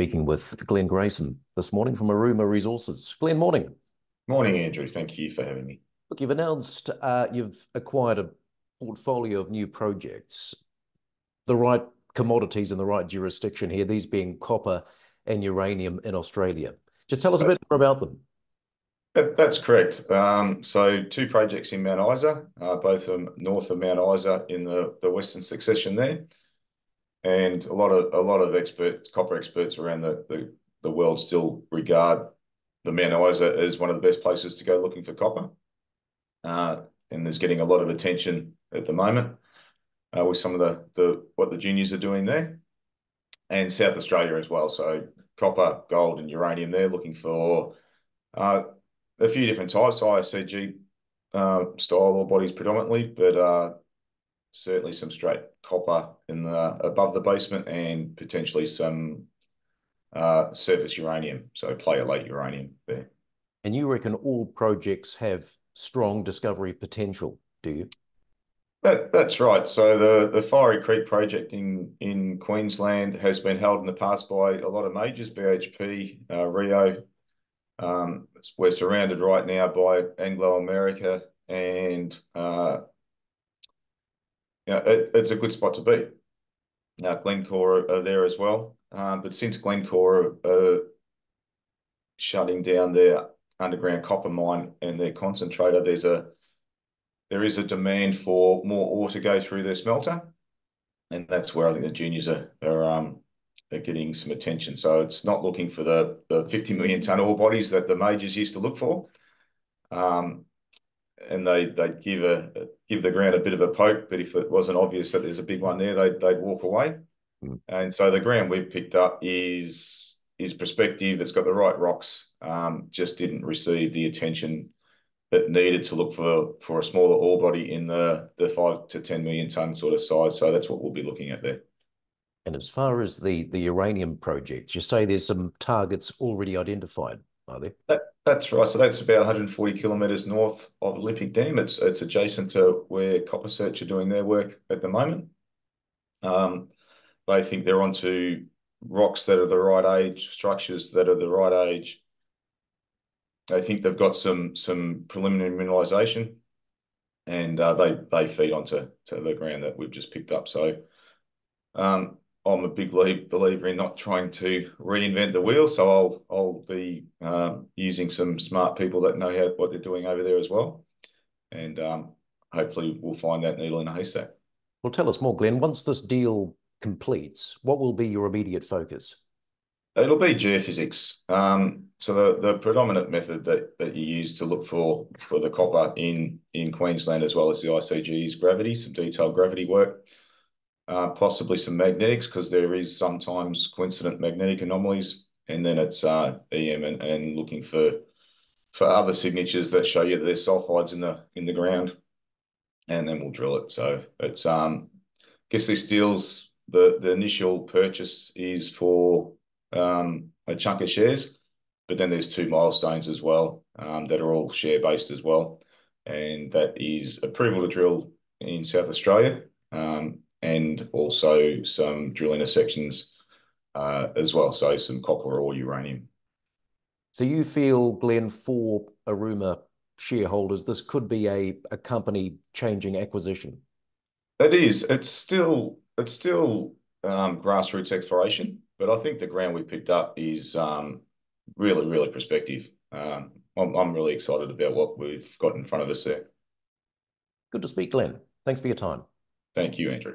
speaking with Glenn Grayson this morning from Aruma Resources. Glenn, morning. Morning, Andrew. Thank you for having me. Look, you've announced you've acquired a portfolio of new projects, the right commodities in the right jurisdiction here, these being copper and uranium in Australia. Just tell us a That, bit more about them. that's correct. So two projects in Mount Isa, both of them north of Mount Isa in the Western Succession there, and a lot of experts, copper experts around the world still regard the Mount Isa as one of the best places to go looking for copper, and there's getting a lot of attention at the moment with some of the what the juniors are doing there, and South Australia as well. So copper, gold, and uranium there, looking for Uh, a few different types, ISCG style ore bodies predominantly, but certainly some straight copper in the above the basement and potentially some surface uranium, so player lake uranium there. And you reckon all projects have strong discovery potential, do you? That's right. So the Fiery Creek project in Queensland has been held in the past by a lot of majors, BHP, Rio. We're surrounded right now by Anglo America, and it's a good spot to be. Now, Glencore are there as well, but since Glencore are shutting down their underground copper mine and their concentrator, there is a demand for more ore to go through their smelter, and that's where I think the juniors are getting some attention. So it's not looking for the 50 million ton ore bodies that the majors used to look for. And they'd give the ground a bit of a poke, but if it wasn't obvious that there's a big one there, they'd walk away. Mm. And so the ground we've picked up is prospective. It's got the right rocks. Just didn't receive the attention that needed to look for a smaller ore body in the 5 to 10 million ton sort of size. So that's what we'll be looking at there. And as far as the uranium project, you say there's some targets already identified, are there? That's right. So that's about 140 kilometres north of Olympic Dam. It's adjacent to where Copper Search are doing their work at the moment. They think they're onto rocks that are the right age, structures that are the right age. They think they've got some preliminary mineralisation, and they feed onto the ground that we've just picked up. So I'm a big believer in not trying to reinvent the wheel. So I'll be using some smart people that know what they're doing over there as well, and hopefully we'll find that needle in a haystack. Well, tell us more, Glenn. Once this deal completes, what will be your immediate focus? It'll be geophysics. So the predominant method that you use to look for the copper in Queensland as well as the ICG is gravity, some detailed gravity work, possibly some magnetics because there is sometimes coincident magnetic anomalies, and then it's EM and looking for other signatures that show you that there's sulfides in the ground, and then we'll drill it. So it's guess this deal's the initial purchase is for a chunk of shares, but then there's two milestones as well that are all share based as well, and that is approval to drill in South Australia, and also some drill intersections as well, so some copper or uranium. So you feel, Glenn, for Aruma shareholders, this could be a company changing acquisition? It is. It's still grassroots exploration, but I think the ground we picked up is really prospective. I'm really excited about what we've got in front of us there. Good to speak, Glenn. Thanks for your time. Thank you, Andrew.